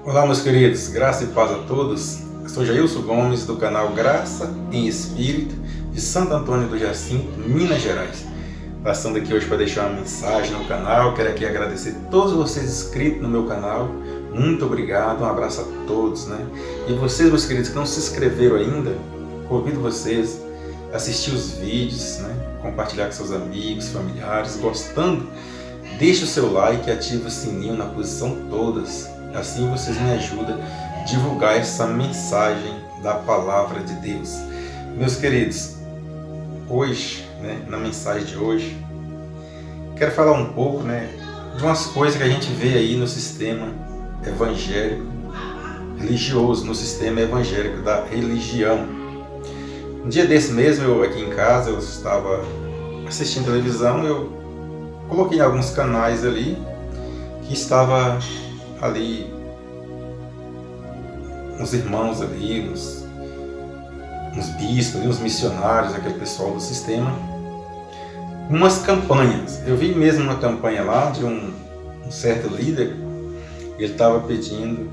Olá, meus queridos, graça e paz a todos. Eu sou Jailson Gomes, do canal Graça em Espírito, de Santo Antônio do Jacinto, Minas Gerais. Passando aqui hoje para deixar uma mensagem no canal. Quero aqui agradecer a todos vocês inscritos no meu canal. Muito obrigado, um abraço a todos, né? E vocês, meus queridos, que não se inscreveram ainda, convido vocês a assistir os vídeos, né? Compartilhar com seus amigos, familiares. Gostando, deixe o seu like e ative o sininho na posição todas. Assim vocês me ajudam a divulgar essa mensagem da palavra de Deus. Meus queridos, hoje, na mensagem de hoje, quero falar um pouco, de umas coisas que a gente vê aí no sistema evangélico, religioso, no sistema evangélico da religião. Um dia desse mesmo, eu aqui em casa, eu estava assistindo televisão, eu coloquei alguns canais ali, que estava ali uns irmãos ali, uns bispos, uns missionários, aquele pessoal do sistema, umas campanhas. Eu vi mesmo uma campanha lá de um certo líder, ele estava pedindo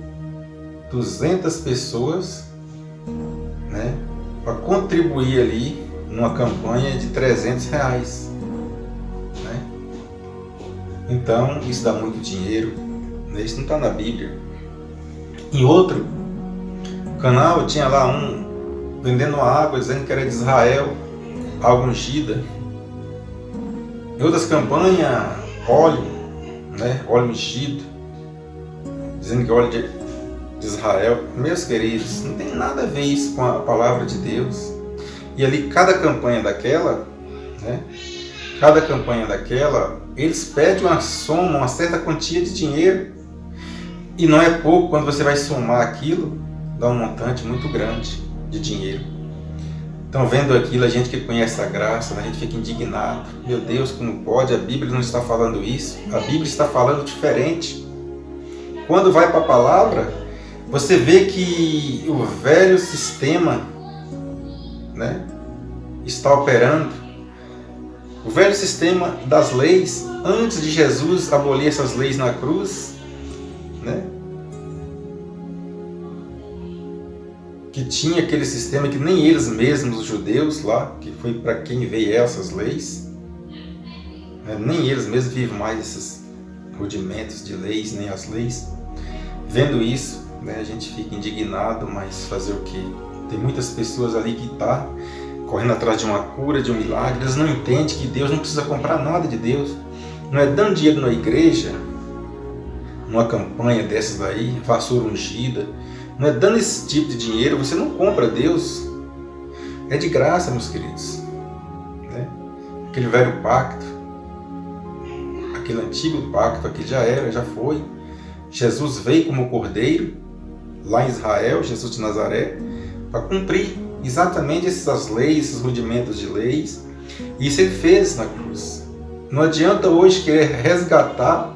200 pessoas, para contribuir ali numa campanha de R$300, Então, isso dá muito dinheiro, isso não está na Bíblia. Em outro canal tinha lá um vendendo água, dizendo que era de Israel, água ungida. Em outras campanhas, óleo, óleo ungido, dizendo que óleo de Israel. Meus queridos, não tem nada a ver isso com a palavra de Deus. E ali cada campanha daquela, eles pedem uma soma, uma certa quantia de dinheiro. E não é pouco, quando você vai somar aquilo, dá um montante muito grande de dinheiro. Então, vendo aquilo, a gente que conhece a graça, a gente fica indignado. Meu Deus, como pode? A Bíblia não está falando isso. A Bíblia está falando diferente. Quando vai para a palavra, você vê que o velho sistema, está operando. O velho sistema das leis, antes de Jesus abolir essas leis na cruz, que tinha aquele sistema que nem eles mesmos, os judeus lá, que foi para quem veio essas leis, nem eles mesmos vivem mais esses rudimentos de leis, nem as leis. Vendo isso, a gente fica indignado, mas fazer o quê? Tem muitas pessoas ali que estão correndo atrás de uma cura, de um milagre. Eles não entendem que Deus não precisa comprar nada de Deus. Não é dando dinheiro na igreja, numa campanha dessas daí, vassoura ungida. Não é dando esse tipo de dinheiro, você não compra Deus. É de graça, meus queridos. Aquele velho pacto, aquele antigo pacto, aquele já era, já foi. Jesus veio como cordeiro, lá em Israel, Jesus de Nazaré, para cumprir exatamente essas leis, esses rudimentos de leis. E isso ele fez na cruz. Não adianta hoje querer resgatar,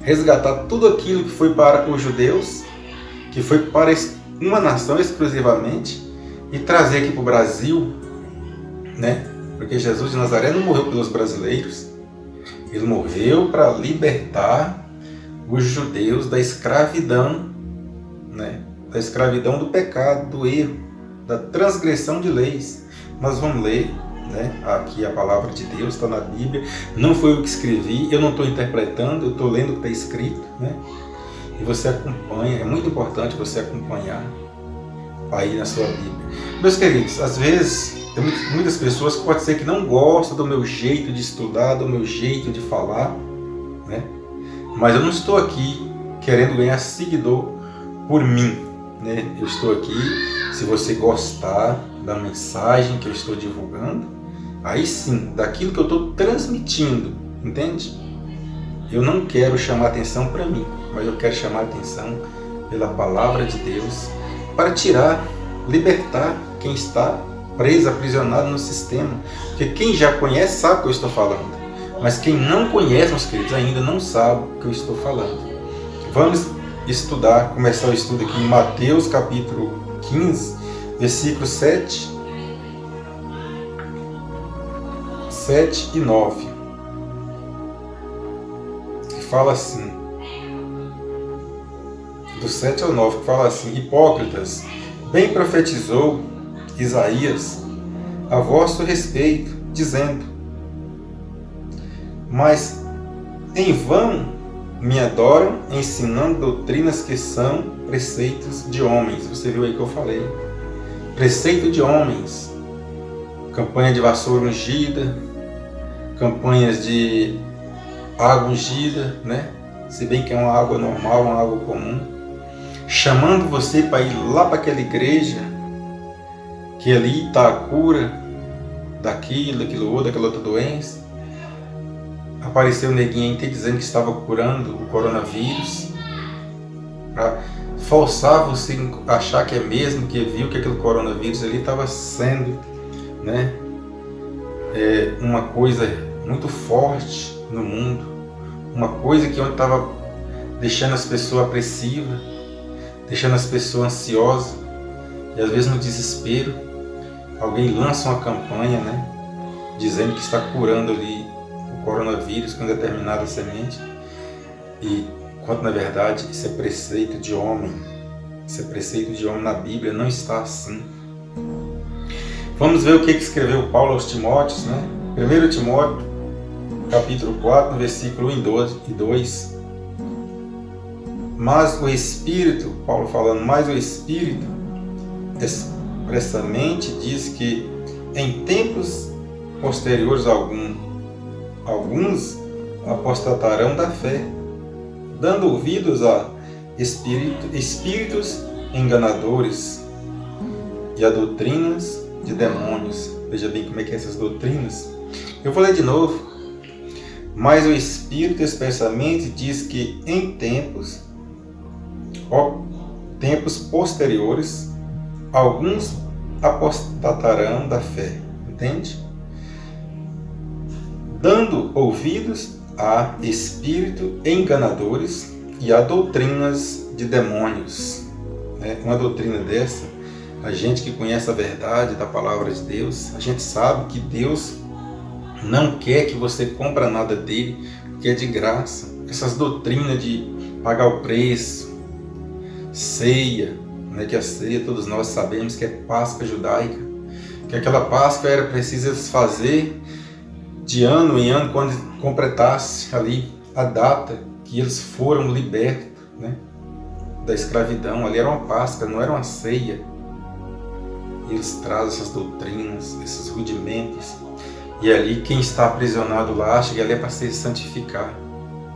resgatar tudo aquilo que foi para os judeus, que foi para uma nação exclusivamente, e trazer aqui para o Brasil, porque Jesus de Nazaré não morreu pelos brasileiros, ele morreu para libertar os judeus da escravidão, da escravidão do pecado, do erro, da transgressão de leis. Nós vamos ler, aqui a palavra de Deus, está na Bíblia, não foi eu que escrevi, eu não estou interpretando, eu estou lendo o que está escrito, e você acompanha. É muito importante você acompanhar aí na sua Bíblia. Meus queridos, às vezes tem muitas pessoas que pode ser que não gostam do meu jeito de estudar, do meu jeito de falar, mas eu não estou aqui querendo ganhar seguidor por mim, eu estou aqui, se você gostar da mensagem que eu estou divulgando, aí sim, daquilo que eu estou transmitindo, entende? Eu não quero chamar atenção para mim, mas eu quero chamar atenção pela palavra de Deus para tirar, libertar quem está preso, aprisionado no sistema. Porque quem já conhece sabe o que eu estou falando, mas quem não conhece, meus queridos, ainda não sabe o que eu estou falando. Vamos estudar, começar o estudo aqui em Mateus capítulo 15, versículos 7 e 9. Que fala assim: do 7 ao 9, que fala assim: hipócritas, bem profetizou Isaías a vosso respeito, dizendo: mas em vão me adoram, ensinando doutrinas que são preceitos de homens. Você viu aí que eu falei. Preceito de homens. Campanha de vassoura ungida, campanhas de água ungida, né? Se bem que é uma água normal, uma água comum. Chamando você para ir lá para aquela igreja, que ali está a cura daquilo outro, daquela outra doença. Apareceu o neguinho aí dizendo que estava curando o coronavírus, para forçar você a achar que é mesmo, que viu que aquele coronavírus ali estava sendo, né, uma coisa muito forte no mundo, uma coisa que estava deixando as pessoas apressivas, deixando as pessoas ansiosas, e às vezes no desespero alguém lança uma campanha, né, dizendo que está curando ali o coronavírus com determinada semente, e quando na verdade isso é preceito de homem. Isso é preceito de homem. Na Bíblia não está assim. Vamos ver o que escreveu Paulo aos Timóteos, né? 1 Timóteo, capítulo 4, no versículo 1 e 2. Mas o Espírito, Paulo falando, mas o Espírito expressamente diz que em tempos posteriores alguns apostatarão da fé, dando ouvidos a espíritos enganadores e a doutrinas de demônios. Veja bem como é que é essas doutrinas. Eu vou ler de novo. Mas o Espírito expressamente diz que em tempos posteriores, alguns apostatarão da fé. Entende? Dando ouvidos a espíritos enganadores e a doutrinas de demônios. Uma doutrina dessa, a gente que conhece a verdade da palavra de Deus, a gente sabe que Deus não quer que você compre nada dele, que é de graça. Essas doutrinas de pagar o preço, ceia, né, que a ceia todos nós sabemos que é Páscoa judaica, que aquela Páscoa era preciso fazer de ano em ano, quando completasse ali a data que eles foram libertos, né, da escravidão. Ali era uma Páscoa, não era uma ceia. E eles trazem essas doutrinas, esses rudimentos. E ali quem está aprisionado lá acha que ali é para se santificar.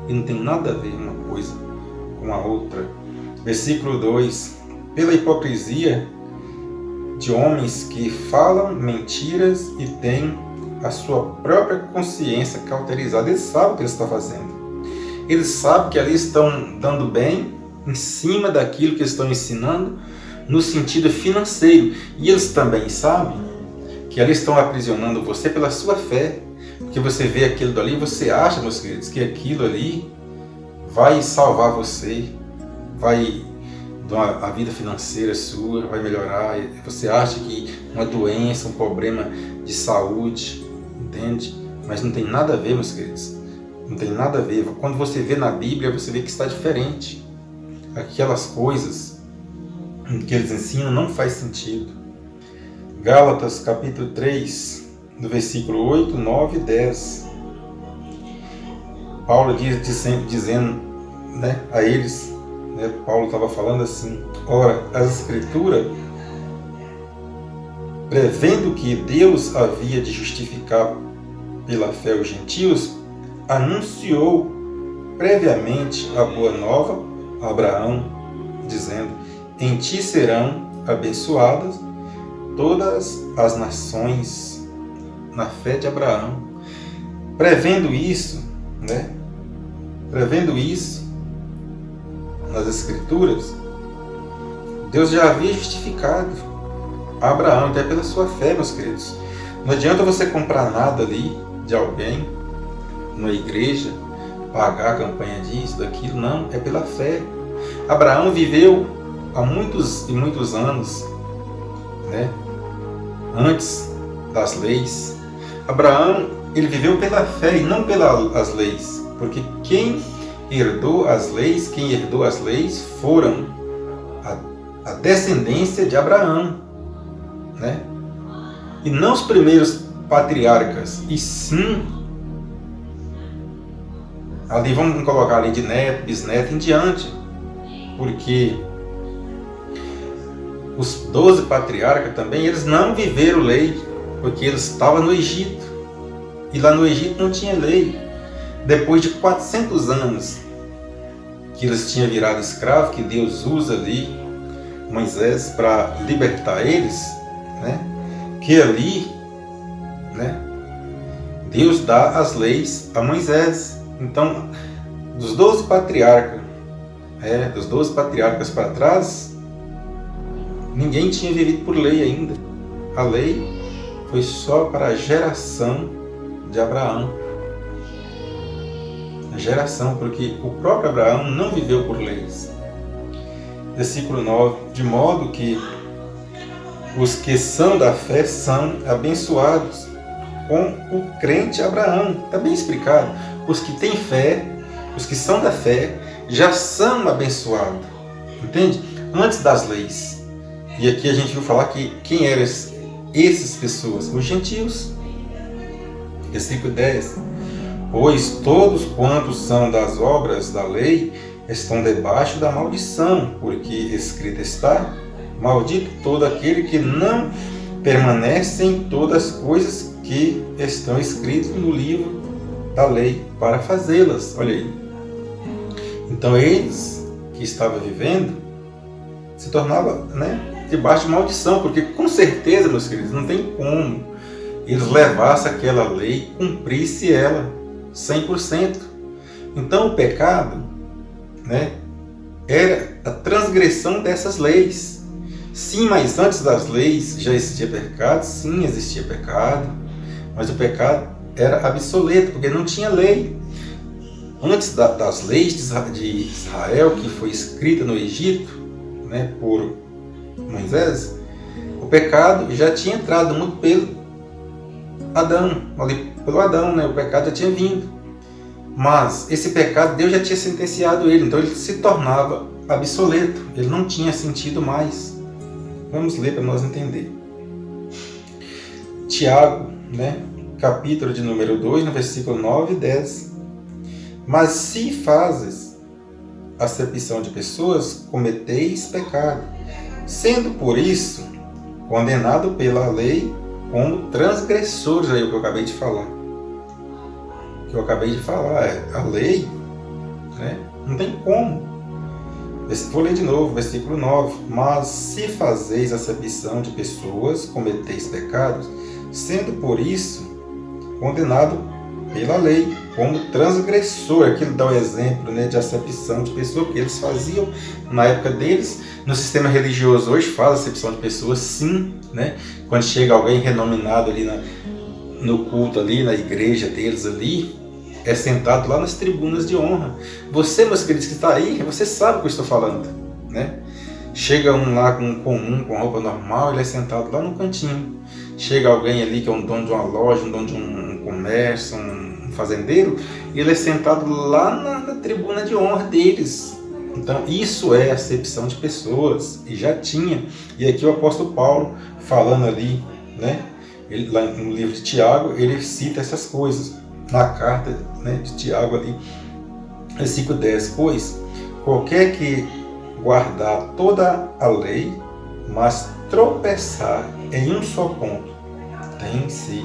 E não tem nada a ver uma coisa com a outra. Versículo 2. Pela hipocrisia de homens que falam mentiras e têm a sua própria consciência cauterizada. Eles sabem o que eles estão fazendo. Eles sabem que ali estão dando bem em cima daquilo que eles estão ensinando no sentido financeiro. E eles também sabem que ali estão aprisionando você pela sua fé. Porque você vê aquilo dali e você acha, meus queridos, que aquilo ali vai salvar você, vai dar a vida financeira sua, vai melhorar. Você acha que uma doença, um problema de saúde, entende? Mas não tem nada a ver, meus queridos. Não tem nada a ver. Quando você vê na Bíblia, você vê que está diferente. Aquelas coisas que eles ensinam não faz sentido. Gálatas capítulo 3, no versículo 8, 9 e 10. Paulo dizendo, né, a eles, né, Paulo estava falando assim: ora, as Escrituras, prevendo que Deus havia de justificar pela fé os gentios, anunciou previamente a boa nova a Abraão, dizendo: em ti serão abençoadas todas as nações, na fé de Abraão. Prevendo isso, né? Prevendo isso nas Escrituras, Deus já havia justificado a Abraão, até pela sua fé, meus queridos. Não adianta você comprar nada ali de alguém, numa igreja, pagar a campanha disso, daquilo, não, é pela fé. Abraão viveu há muitos e muitos anos, né, antes das leis. Abraão, ele viveu pela fé e não pelas leis, porque quem herdou as leis foram a descendência de Abraão, né? E não os primeiros patriarcas, e sim, ali vamos colocar ali de neto, bisneto em diante, porque os 12 patriarcas também, eles não viveram lei, porque eles estavam no Egito, e lá no Egito não tinha lei. Depois de 400 anos que eles tinham virado escravos, que Deus usa ali Moisés para libertar eles, né? Que ali, né, Deus dá as leis a Moisés. Então, dos 12 patriarcas, para trás, ninguém tinha vivido por lei ainda. A lei foi só para a geração de Abraão. A geração, porque o próprio Abraão não viveu por leis. Versículo 9: de modo que os que são da fé são abençoados com o crente Abraão. Está bem explicado. Os que têm fé, os que são da fé, já são abençoados. Entende? Antes das leis. E aqui a gente viu falar que quem eram essas pessoas? Os gentios. Versículo 10. Pois todos quantos são das obras da lei estão debaixo da maldição, porque escrito está: maldito todo aquele que não permanece em todas as coisas que estão escritas no livro da lei para fazê-las. Olha aí. Então eles que estavam vivendo se tornavam, né, debaixo de maldição, porque com certeza, meus queridos, não tem como eles levassem aquela lei, cumprisse ela 100%. Então o pecado, né, era a transgressão dessas leis. Sim, mas antes das leis já existia pecado? Sim, existia pecado, mas o pecado era obsoleto, porque não tinha lei. Antes das leis de Israel, que foi escrita no Egito, né, por Moisés, o pecado já tinha entrado muito pelo Adão, né? O pecado já tinha vindo. Mas esse pecado, Deus já tinha sentenciado ele, então ele se tornava obsoleto, ele não tinha sentido mais. Vamos ler para nós entender. Tiago, né? Capítulo de número 2, no versículo 9 e 10. Mas se fazes acepção de pessoas, cometeis pecado, sendo por isso condenado pela lei como transgressores. Aí o que eu acabei de falar. A lei, né, não tem como. Vou ler de novo, versículo 9. Mas se fazeis acepção de pessoas, cometeis pecados, sendo por isso condenado pela lei como transgressor. Aqui ele dá o exemplo, né, de acepção de pessoas, porque eles faziam na época deles. No sistema religioso hoje faz acepção de pessoas, sim, né? Quando chega alguém renominado ali no culto, ali na igreja deles ali, é sentado lá nas tribunas de honra. Você, meus queridos, que está aí, você sabe o que eu estou falando, né? Chega um lá com roupa normal, ele é sentado lá no cantinho. Chega alguém ali que é um dono de uma loja, um dono de um comércio, um fazendeiro, ele é sentado lá na tribuna de honra deles. Então isso é acepção de pessoas, e já tinha. E aqui o apóstolo Paulo falando ali, né? Ele, lá no livro de Tiago, ele cita essas coisas. Na carta, né, de Tiago ali, versículo 10. Pois qualquer que guardar toda a lei, mas tropeçar em um só ponto, tem se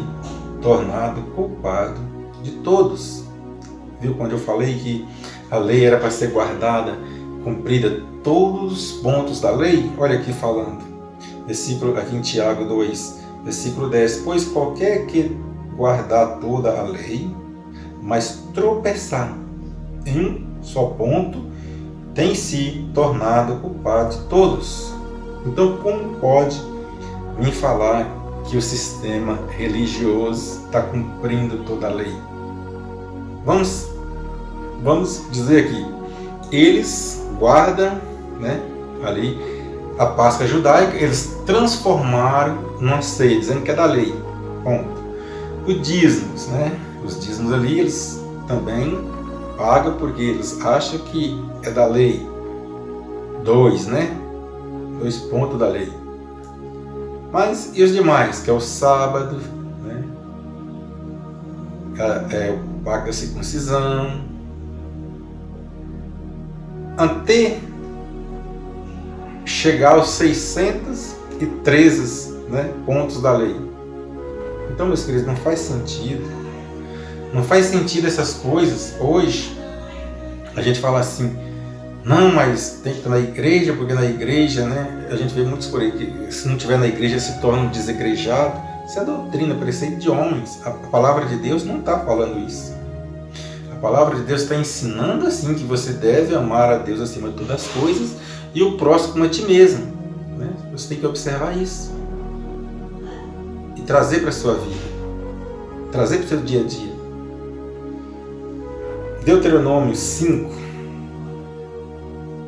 tornado culpado de todos. Viu quando eu falei que a lei era para ser guardada, cumprida todos os pontos da lei? Olha aqui falando, versículo aqui em Tiago 2, versículo 10. Pois qualquer que guardar toda a lei, mas tropeçar em um só ponto, tem se tornado culpado de todos. Então, como pode me falar que o sistema religioso está cumprindo toda a lei? Vamos dizer aqui, eles guardam, né, ali a Páscoa judaica, eles transformaram numa ceia, dizendo que é da lei. Ponto. Os dízimos, né? Os dízimos ali, eles também pagam porque eles acham que é da lei. 2, né? 2 pontos da lei. Mas e os demais, que é o sábado, né? É o pacto da circuncisão. Até chegar aos 613, né, pontos da lei. Então, meus queridos, não faz sentido. Não faz sentido essas coisas. Hoje, a gente fala assim, não, mas tem que estar na igreja, porque na igreja, né, a gente vê muitos por aí que se não estiver na igreja se torna um desigrejado. Isso é doutrina, preceito de homens. A palavra de Deus não está falando isso. A palavra de Deus está ensinando assim que você deve amar a Deus acima de todas as coisas e o próximo como a ti mesmo. Né? Você tem que observar isso e trazer para a sua vida, trazer para o seu dia a dia. Deuteronômio 5,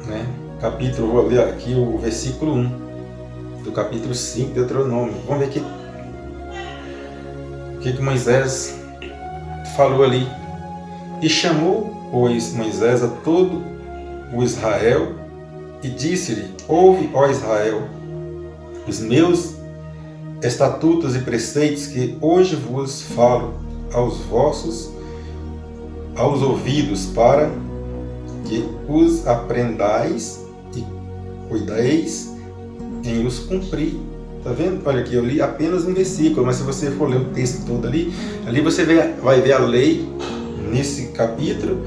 né? Capítulo, vou ler aqui o versículo 1 do capítulo 5 de Deuteronômio. Vamos ver o que Moisés falou ali. E chamou, pois, Moisés a todo o Israel e disse-lhe: ouve, ó Israel, os meus estatutos e preceitos que hoje vos falo aos ouvidos, para que os aprendais e cuideis em os cumprir. Tá vendo? Olha aqui, eu li apenas um versículo, mas se você for ler o texto todo ali você vai ver a lei nesse capítulo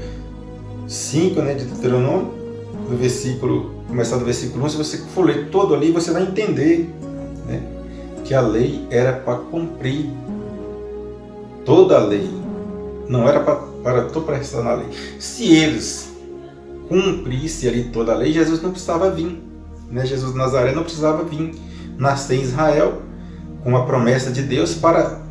5, né, de Deuteronômio, começar do versículo 1, se você for ler todo ali, você vai entender, né, que a lei era para cumprir toda a lei, não era para tropeçar na lei. Se eles cumprissem ali toda a lei, Jesus não precisava vir, né? Jesus de Nazaré não precisava vir nascer em Israel com a promessa de Deus para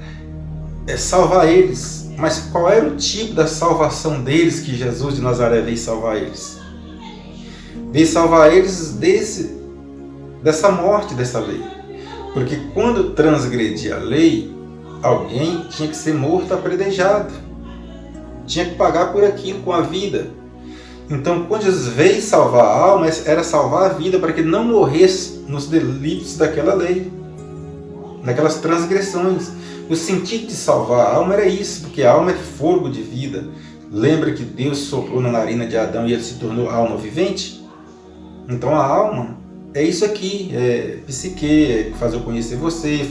salvar eles. Mas qual era o tipo da salvação deles que Jesus de Nazaré veio salvar eles? Veio salvar eles dessa morte, dessa lei. Porque quando transgredia a lei, alguém tinha que ser morto apredejado. Tinha que pagar por aquilo com a vida. Então, quando Jesus veio salvar a alma, era salvar a vida para que não morresse nos delitos daquela lei, naquelas transgressões. O sentido de salvar a alma era isso, porque a alma é fogo de vida. Lembra que Deus soprou na narina de Adão e ele se tornou alma vivente? Então a alma é isso aqui, é psique, é fazer eu conhecer você,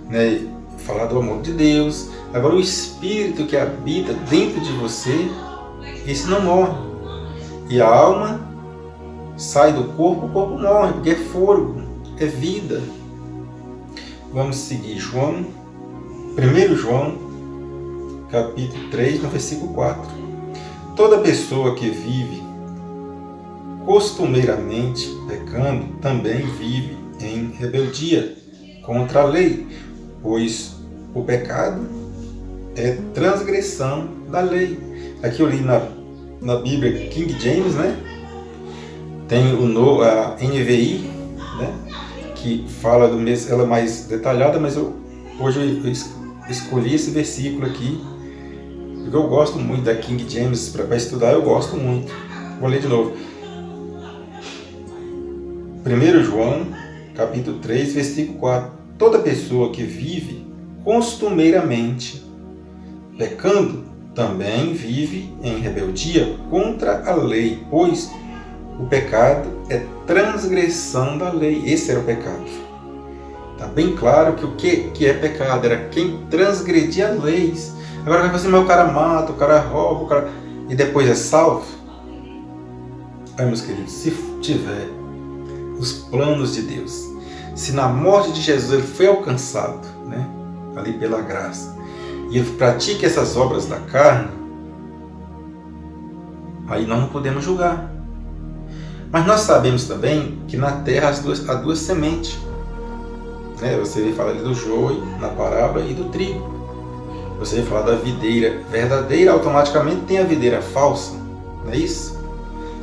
né, falar do amor de Deus. Agora o espírito que habita dentro de você, esse não morre. E a alma sai do corpo, o corpo morre, porque é fogo, é vida. Vamos seguir 1 João, capítulo 3, no versículo 4. Toda pessoa que vive costumeiramente pecando também vive em rebeldia contra a lei, pois o pecado é transgressão da lei. Aqui eu li na Bíblia King James, né? Tem a NVI, né? Que fala do mesmo, ela é mais detalhada, mas hoje eu escolhi esse versículo aqui porque eu gosto muito da King James, para estudar eu gosto muito. Vou ler de novo. 1 João, capítulo 3, versículo 4. Toda pessoa que vive costumeiramente pecando também vive em rebeldia contra a lei, pois o pecado é transgressão da lei. Esse era o pecado. Está bem claro que o que é pecado era quem transgredia as leis. Agora vai fazer, mas o cara mata, o cara rouba, o cara... e depois é salvo? Aí, meus queridos, se tiver os planos de Deus, se na morte de Jesus ele foi alcançado, né, ali pela graça, e ele pratica essas obras da carne, aí nós não podemos julgar. Mas nós sabemos também que na terra há duas sementes. Você vai falar ali do joio na parábola e do trigo. Você vai falar da videira verdadeira, automaticamente tem a videira falsa. Não é isso?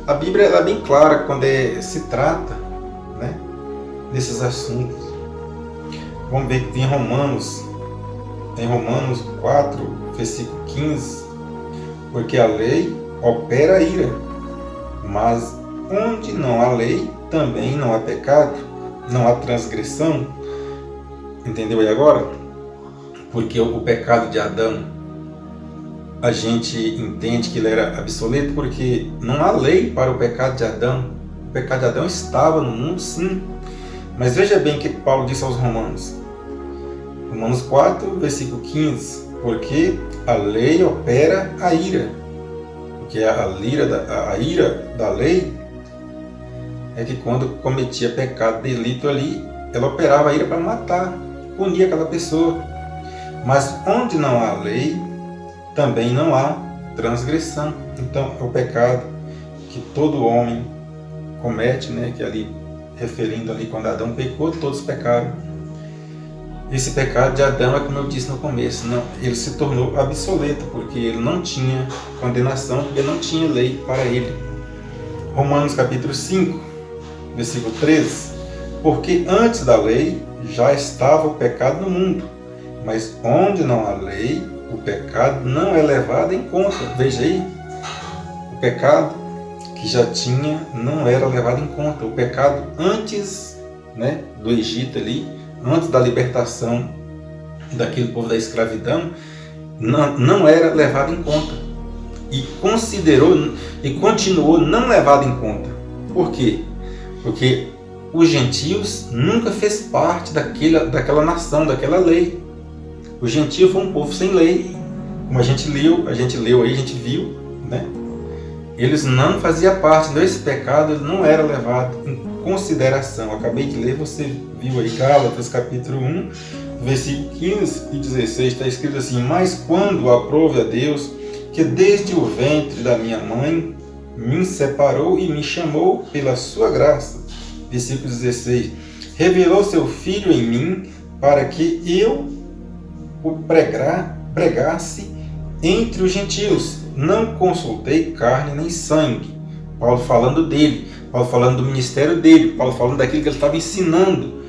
A Bíblia é bem clara quando se trata, né, desses assuntos. Vamos ver que em Romanos 4, versículo 15. Porque a lei opera a ira, mas onde não há lei, também não há pecado. não há transgressão. Entendeu aí agora? Porque o pecado de Adão, a gente entende que ele era obsoleto porque não há lei para o pecado de Adão. O pecado de Adão estava no mundo, sim. Mas veja bem o que Paulo disse aos Romanos. Romanos 4, versículo 15. Porque a lei opera a ira. Porque a ira da lei é que quando cometia pecado, delito ali, ela operava a ira para matar, punir aquela pessoa. Mas onde não há lei, também não há transgressão. Então é o pecado que todo homem comete, né? Que ali, referindo ali quando Adão pecou, todos pecaram. Esse pecado de Adão é como eu disse no começo, não, ele se tornou obsoleto, porque ele não tinha condenação, porque não tinha lei para ele. Romanos capítulo 5, versículo 13. Porque antes da lei já estava o pecado no mundo, mas onde não há lei, o pecado não é levado em conta. Veja aí, o pecado que já tinha não era levado em conta. O pecado antes, né, do Egito ali, antes da libertação daquele povo da escravidão, não era levado em conta. E considerou e continuou não levado em conta. Por quê? Porque os gentios nunca fez parte daquela nação, daquela lei. O gentio foi um povo sem lei. Como a gente leu aí, a gente viu, né? Eles não faziam parte, então esse pecado ele não era levado em consideração. Eu acabei de ler, você viu aí, Gálatas capítulo 1, versículo 15 e 16, está escrito assim: mas quando aprove a Deus, que desde o ventre da minha mãe me separou e me chamou pela sua graça. Versículo 16, revelou seu Filho em mim, para que eu o pregasse entre os gentios. Não consultei carne nem sangue. Paulo falando dele, Paulo falando do ministério dele, Paulo falando daquilo que ele estava ensinando.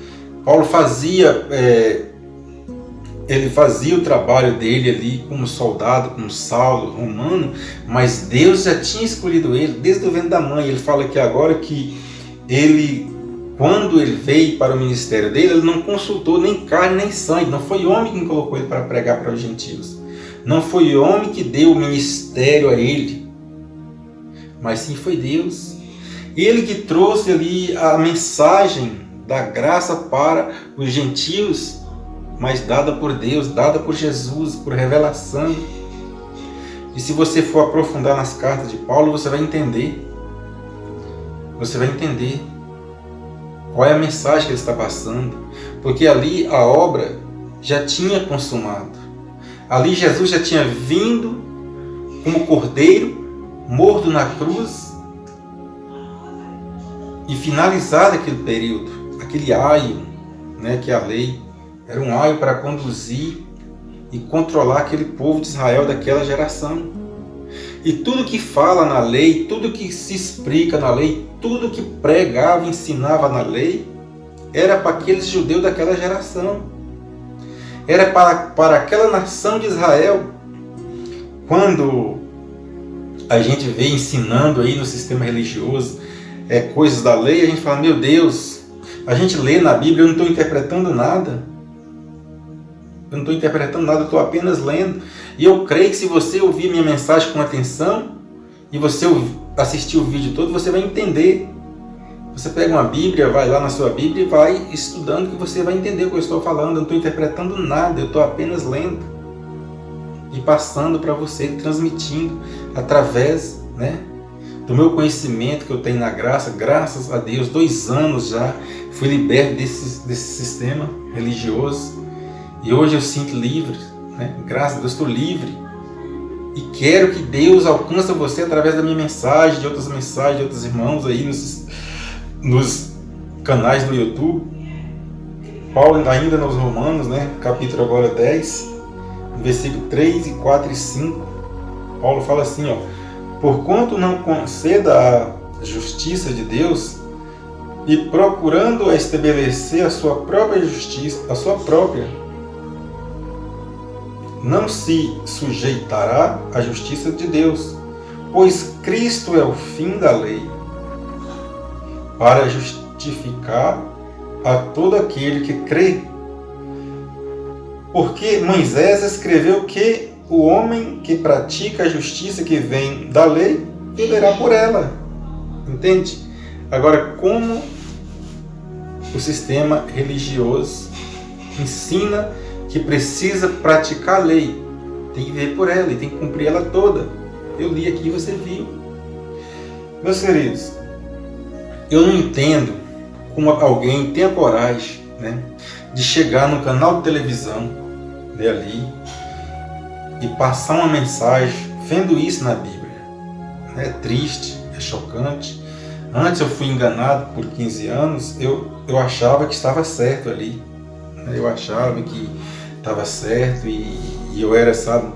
Paulo fazia o trabalho dele ali como soldado, como Saulo romano, mas Deus já tinha escolhido ele desde o ventre da mãe. Ele fala que agora que ele, quando ele veio para o ministério dele, ele não consultou nem carne nem sangue. Não foi homem que colocou ele para pregar para os gentios. Não foi homem que deu o ministério a ele, mas sim foi Deus. Ele que trouxe ali a mensagem da graça para os gentios, mas dada por Deus, dada por Jesus, por revelação. E se você for aprofundar nas cartas de Paulo, você vai entender. Você vai entender qual é a mensagem que ele está passando. Porque ali a obra já tinha consumado. Ali Jesus já tinha vindo como cordeiro, morto na cruz, e finalizado aquele período, aquele aio, né, que a lei era um aio para conduzir e controlar aquele povo de Israel daquela geração. E tudo que fala na lei, tudo que se explica na lei, tudo que pregava e ensinava na lei, era para aqueles judeus daquela geração. Era para aquela nação de Israel. Quando a gente vê ensinando aí no sistema religioso coisas da lei, a gente fala, meu Deus, a gente lê na Bíblia, eu não estou interpretando nada. Eu não estou interpretando nada, eu estou apenas lendo. E eu creio que se você ouvir minha mensagem com atenção, e você assistir o vídeo todo, você vai entender. Você pega uma Bíblia, vai lá na sua Bíblia e vai estudando, que você vai entender o que eu estou falando. Eu não estou interpretando nada, eu estou apenas lendo e passando para você, transmitindo através, né, do meu conhecimento que eu tenho na graça. Graças a Deus, 2 anos já fui liberto desse sistema religioso e hoje eu sinto livre, né? Graças a Deus estou livre e quero que Deus alcance você através da minha mensagem, de outras mensagens de outros irmãos aí nos canais do YouTube. Paulo ainda nos Romanos, né, capítulo agora 10, versículo 3, 4 e 5, Paulo fala assim, ó: porquanto não conceda a justiça de Deus, e procurando estabelecer a sua própria justiça, não se sujeitará à justiça de Deus, pois Cristo é o fim da lei, para justificar a todo aquele que crê. Porque Moisés escreveu que o homem que pratica a justiça que vem da lei, viverá por ela. Entende? Agora, como o sistema religioso ensina que precisa praticar a lei, tem que viver por ela e tem que cumprir ela toda. Eu li aqui e você viu. Meus queridos, eu não entendo como alguém tem a coragem, né, de chegar no canal de televisão, né, ali, e passar uma mensagem vendo isso na Bíblia. É triste, é chocante. Antes eu fui enganado por 15 anos, eu achava que estava certo ali. Eu achava que estava certo e eu era, sabe,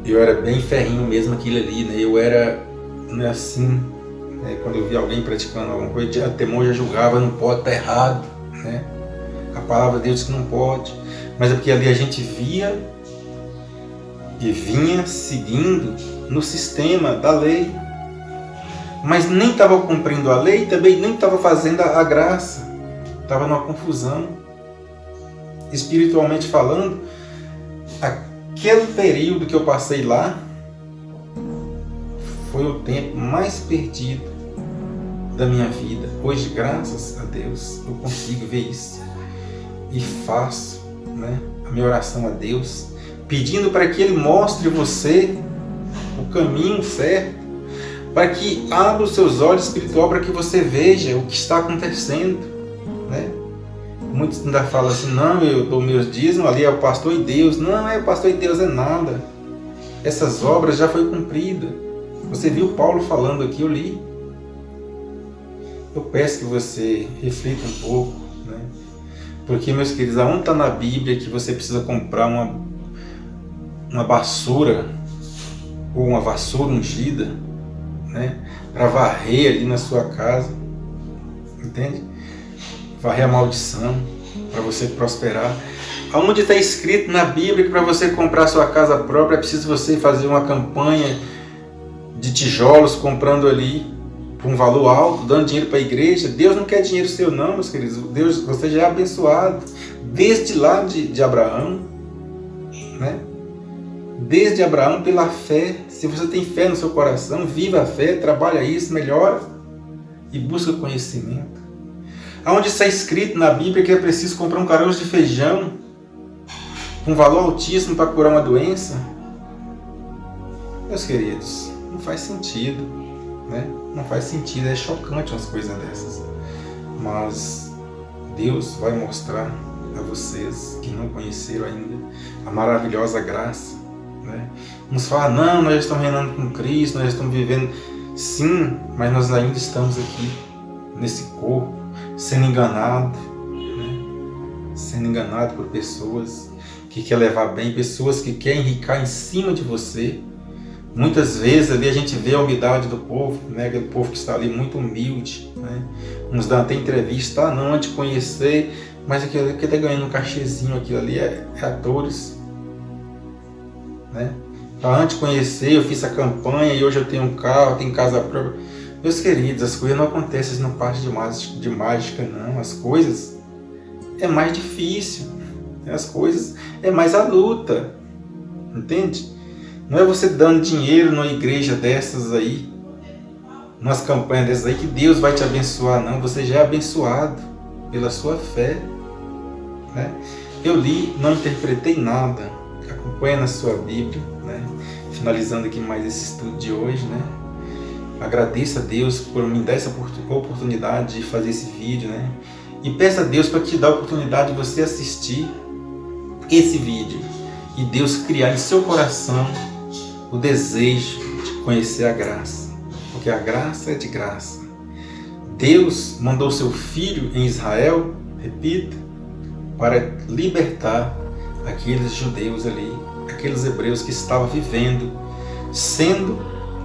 eu era bem ferrinho mesmo aquilo ali, né? Eu era, né, assim, né, quando eu via alguém praticando alguma coisa, até eu já julgava, não pode, estar errado, né? A palavra de Deus diz que não pode, mas é porque ali a gente via e vinha seguindo no sistema da lei, mas nem estava cumprindo a lei, também nem estava fazendo a graça, estava numa confusão. Espiritualmente falando, aquele período que eu passei lá foi o tempo mais perdido da minha vida. Hoje, graças a Deus, eu consigo ver isso e faço, né, a minha oração a Deus, pedindo para que Ele mostre você o caminho certo, para que abra os seus olhos espirituais, para que você veja o que está acontecendo, né? Muitos ainda falam assim, não, eu dou meus dízimos, ali é o pastor e Deus. Não, o pastor e Deus é nada. Essas obras já foi cumprida. Você viu Paulo falando aqui, eu li. Eu peço que você reflita um pouco, né? Porque, meus queridos, aonde está na Bíblia que você precisa comprar uma vassoura ou uma vassoura ungida, né, para varrer ali na sua casa, entende? Varrer a maldição, para você prosperar. Aonde está escrito na Bíblia que para você comprar sua casa própria é preciso você fazer uma campanha de tijolos, comprando ali por um valor alto, dando dinheiro para a igreja? Deus não quer dinheiro seu não, meus queridos. Deus, você já é abençoado desde lá de Abraão, né? Desde Abraão, pela fé. Se você tem fé no seu coração, viva a fé, trabalha isso, melhora e busca conhecimento. Aonde está escrito na Bíblia que é preciso comprar um caroço de feijão com um valor altíssimo para curar uma doença? Meus queridos, não faz sentido, né? Não faz sentido, é chocante umas coisas dessas. Mas Deus vai mostrar a vocês que não conheceram ainda a maravilhosa graça, né? Uns falam, não, nós estamos reinando com Cristo, nós estamos vivendo. Sim, mas nós ainda estamos aqui, nesse corpo, sendo enganado, né? Sendo enganado por pessoas que querem levar bem, pessoas que querem enriquecer em cima de você. Muitas vezes ali a gente vê a humildade do povo, né? Aquele povo que está ali muito humilde, né? Uns dão até entrevista, não, antes de conhecer, mas aquele que está ganhando um cachezinho, aquilo ali é atores, né? Antes de conhecer, eu fiz a campanha e hoje eu tenho um carro, tenho casa própria. Meus queridos, as coisas não acontecem no passe de mágica, não. As coisas é mais difícil, as coisas é mais a luta, entende? Não é você dando dinheiro numa igreja dessas aí, umas campanhas dessas aí, que Deus vai te abençoar, não. Você já é abençoado pela sua fé, né? Eu li, não interpretei nada. Acompanha na sua Bíblia, né? Finalizando aqui mais esse estudo de hoje, né? Agradeça a Deus por me dar essa oportunidade de fazer esse vídeo, né? E peça a Deus para te dar a oportunidade de você assistir esse vídeo e Deus criar em seu coração o desejo de conhecer a graça, porque a graça é de graça. Deus mandou seu Filho em Israel, repita, para libertar aqueles judeus ali, aqueles hebreus que estavam vivendo, sendo,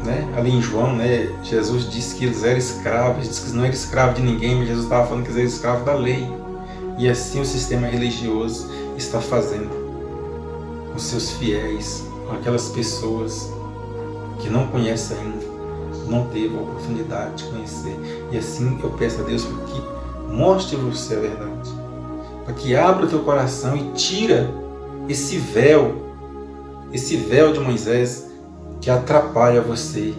né, ali em João, né, Jesus disse que eles eram escravos, ele disse que não era escravo de ninguém, mas Jesus estava falando que eles eram escravos da lei. E assim o sistema religioso está fazendo com seus fiéis, com aquelas pessoas que não conhecem ainda, não teve a oportunidade de conhecer. E assim eu peço a Deus para que Mostre você a verdade. Para que abra o teu coração e tira esse véu de Moisés que atrapalha você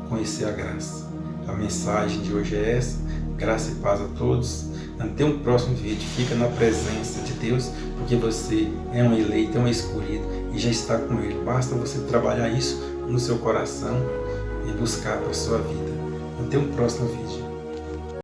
conhecer a graça. A mensagem de hoje é essa. Graça e paz a todos. Até um próximo vídeo. Fica na presença de Deus, porque você é um eleito, é um escolhido e já está com Ele. Basta você trabalhar isso no seu coração e buscar para a sua vida. Até um próximo vídeo.